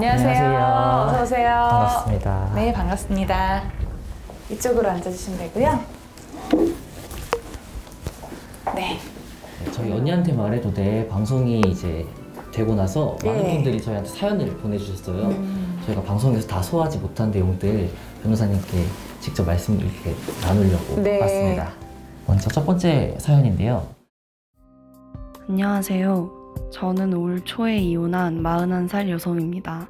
안녕하세요. 어서 오세요. 반갑습니다. 네, 반갑습니다. 이쪽으로 앉아주시면 되고요. 네. 저희 언니한테 말해도 돼 방송이 이제 되고 나서 많은 분들이 저희한테 사연을 보내주셨어요. 저희가 방송에서 다 소화하지 못한 내용들 변호사님께 직접 말씀 이렇게 나누려고 네. 왔습니다. 먼저 첫 번째 사연인데요. 안녕하세요. 저는 올 초에 이혼한 41살 여성입니다.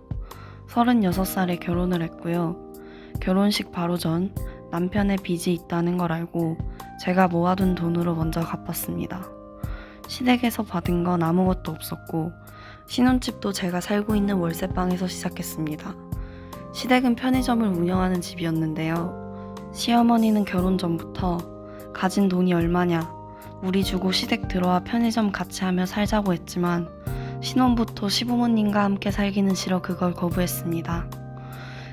36살에 결혼을 했고요. 결혼식 바로 전 남편의 빚이 있다는 걸 알고 제가 모아둔 돈으로 먼저 갚았습니다. 시댁에서 받은 건 아무것도 없었고 신혼집도 제가 살고 있는 월세방에서 시작했습니다. 시댁은 편의점을 운영하는 집이었는데요. 시어머니는 결혼 전부터 가진 돈이 얼마냐, 우리 주고 시댁 들어와 편의점 같이 하며 살자고 했지만 신혼부터 시부모님과 함께 살기는 싫어 그걸 거부했습니다.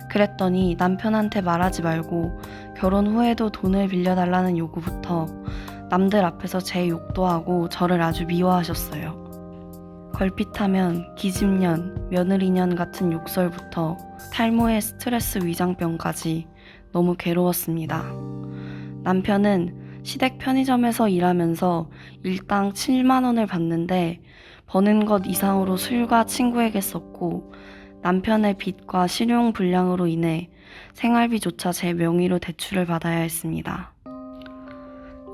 그랬더니 남편한테 말하지 말고 결혼 후에도 돈을 빌려달라는 요구부터 남들 앞에서 제 욕도 하고 저를 아주 미워하셨어요. 걸핏하면 기집년, 며느리년 같은 욕설부터 탈모에 스트레스 위장병까지 너무 괴로웠습니다. 남편은 시댁 편의점에서 일하면서 일당 7만 원을 받는데 버는 것 이상으로 술과 친구에게 썼고 남편의 빚과 실용 불량으로 인해 생활비조차 제 명의로 대출을 받아야 했습니다.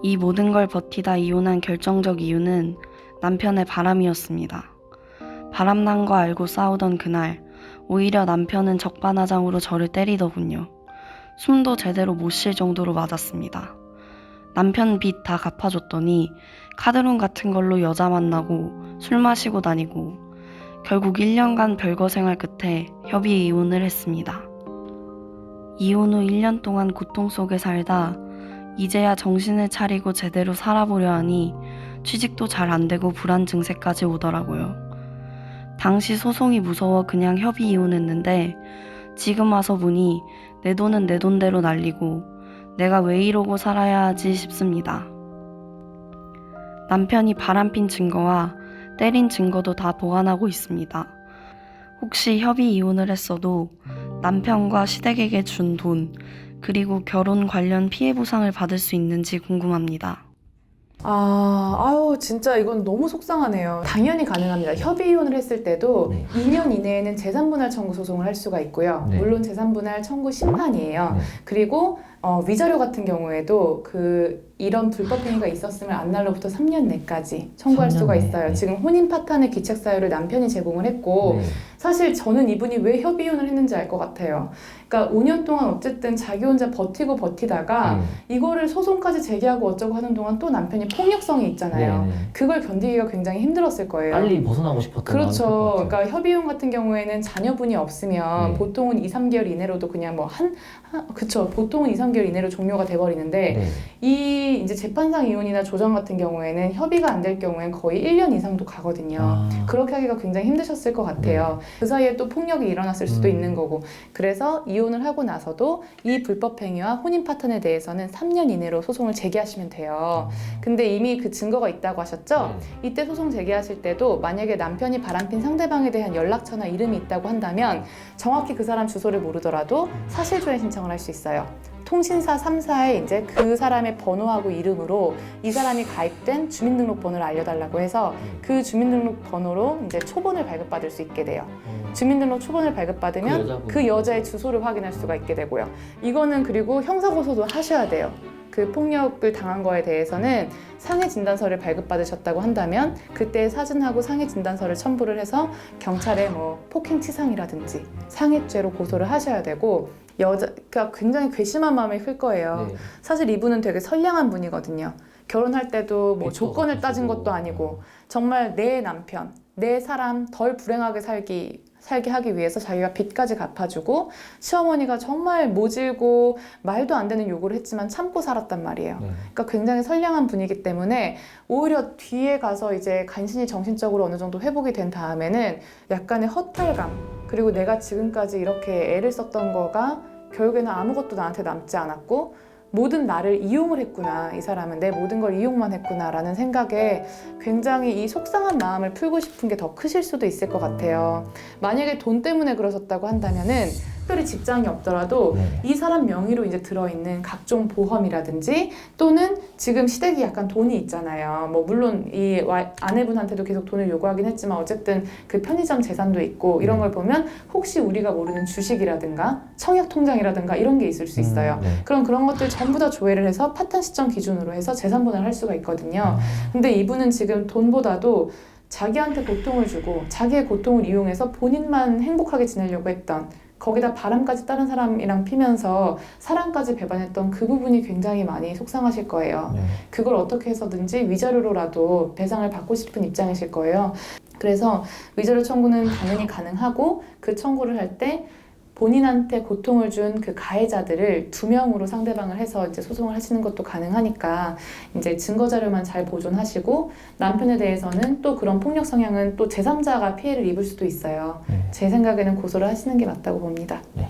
이 모든 걸 버티다 이혼한 결정적 이유는 남편의 바람이었습니다. 바람난 거 알고 싸우던 그날 오히려 남편은 적반하장으로 저를 때리더군요. 숨도 제대로 못 쉴 정도로 맞았습니다. 남편 빚 다 갚아줬더니 카드론 같은 걸로 여자 만나고 술 마시고 다니고 결국 1년간 별거 생활 끝에 협의 이혼을 했습니다. 이혼 후 1년 동안 고통 속에 살다 이제야 정신을 차리고 제대로 살아보려 하니 취직도 잘 안 되고 불안 증세까지 오더라고요. 당시 소송이 무서워 그냥 협의 이혼했는데 지금 와서 보니 내 돈은 내 돈대로 날리고 내가 왜 이러고 살아야 하지 싶습니다. 남편이 바람핀 증거와 때린 증거도 다 보관하고 있습니다. 혹시 협의 이혼을 했어도 남편과 시댁에게 준 돈, 그리고 결혼 관련 피해 보상을 받을 수 있는지 궁금합니다. 아유, 진짜 이건 너무 속상하네요. 당연히 가능합니다. 협의 이혼을 했을 때도 네. 2년 이내에는 재산분할 청구 소송을 할 수가 있고요. 네. 물론 재산분할 청구 심판이에요. 네. 그리고 위자료 같은 경우에도 이런 불법 행위가 있었으면 안날로부터 3년 내까지 청구할 3년 수가 내. 있어요. 네. 지금 혼인 파탄의 기책 사유를 남편이 제공을 했고 네. 사실 저는 이분이 왜 협의 이혼을 했는지 알 것 같아요. 그러니까 5년 동안 어쨌든 자기 혼자 버티다가 이거를 소송까지 제기하고 어쩌고 하는 동안 또 남편이 폭력성이 있잖아요. 네. 그걸 견디기가 굉장히 힘들었을 거예요. 빨리 벗어나고 싶었던 그렇죠. 마음이 클 것 같아요. 그러니까 협의혼 같은 경우에는 자녀분이 없으면 네. 보통은 2, 3개월 이내로도 그냥 그쵸. 보통은 2, 3개월 이내로 종료가 돼버리는데 네. 이 이제 재판상 이혼이나 조정 같은 경우에는 협의가 안 될 경우엔 거의 1년 이상도 가거든요. 그렇게 하기가 굉장히 힘드셨을 것 같아요. 그 사이에 또 폭력이 일어났을 수도 있는 거고. 그래서 이혼을 하고 나서도 이 불법 행위와 혼인 파탄에 대해서는 3년 이내로 소송을 제기하시면 돼요. 근데 이미 그 증거가 있다고 하셨죠? 네. 이때 소송 제기하실 때도 만약에 남편이 바람핀 상대방에 대한 연락처나 이름이 있다고 한다면 정확히 그 사람 주소를 모르더라도 사실조회 신청을 할 수 있어요. 통신사 3사에 이제 그 사람의 번호하고 이름으로 이 사람이 가입된 주민등록번호를 알려달라고 해서 그 주민등록번호로 이제 초본을 발급받을 수 있게 돼요. 주민등록 초본을 발급받으면 그 여자의 주소를 확인할 수가 있게 되고요. 이거는 그리고 형사고소도 하셔야 돼요. 그 폭력을 당한 거에 대해서는 상해 진단서를 발급받으셨다고 한다면 그때 사진하고 상해 진단서를 첨부를 해서 경찰에 폭행치상이라든지 상해죄로 고소를 하셔야 되고 여자가 굉장히 괘씸한 마음이 클 거예요. 네. 사실 이분은 되게 선량한 분이거든요. 결혼할 때도 뭐 빚도 조건을 따진 없으시고. 것도 아니고 정말 내 남편, 내 사람 덜 불행하게 살게 하기 위해서 자기가 빚까지 갚아주고 시어머니가 정말 모질고 말도 안 되는 요구를 했지만 참고 살았단 말이에요. 네. 그러니까 굉장히 선량한 분이기 때문에 오히려 뒤에 가서 이제 간신히 정신적으로 어느 정도 회복이 된 다음에는 약간의 허탈감 그리고 내가 지금까지 이렇게 애를 썼던 거가 결국에는 아무것도 나한테 남지 않았고 모든 나를 이용을 했구나. 이 사람은 내 모든 걸 이용만 했구나 라는 생각에 굉장히 이 속상한 마음을 풀고 싶은 게 더 크실 수도 있을 것 같아요. 만약에 돈 때문에 그러셨다고 한다면은 특별히 직장이 없더라도 네. 이 사람 명의로 이제 들어있는 각종 보험이라든지 또는 지금 시댁이 약간 돈이 있잖아요. 뭐 물론 이 아내분한테도 계속 돈을 요구하긴 했지만 어쨌든 그 편의점 재산도 있고 이런 걸 보면 혹시 우리가 모르는 주식이라든가 청약 통장이라든가 이런 게 있을 수 있어요. 네. 그런 것들 전부 다 조회를 해서 파탄 시점 기준으로 해서 재산분할을 할 수가 있거든요. 근데 이분은 지금 돈보다도 자기한테 고통을 주고 자기의 고통을 이용해서 본인만 행복하게 지내려고 했던 거기다 바람까지 다른 사람이랑 피면서 사랑까지 배반했던 그 부분이 굉장히 많이 속상하실 거예요. 네. 그걸 어떻게 해서든지 위자료로라도 배상을 받고 싶은 입장이실 거예요. 그래서 위자료 청구는 당연히 가능하고 그 청구를 할 때 본인한테 고통을 준 그 가해자들을 2명으로 상대방을 해서 이제 소송을 하시는 것도 가능하니까 이제 증거 자료만 잘 보존하시고 남편에 대해서는 또 그런 폭력 성향은 또 제3자가 피해를 입을 수도 있어요. 네. 제 생각에는 고소를 하시는 게 맞다고 봅니다. 네.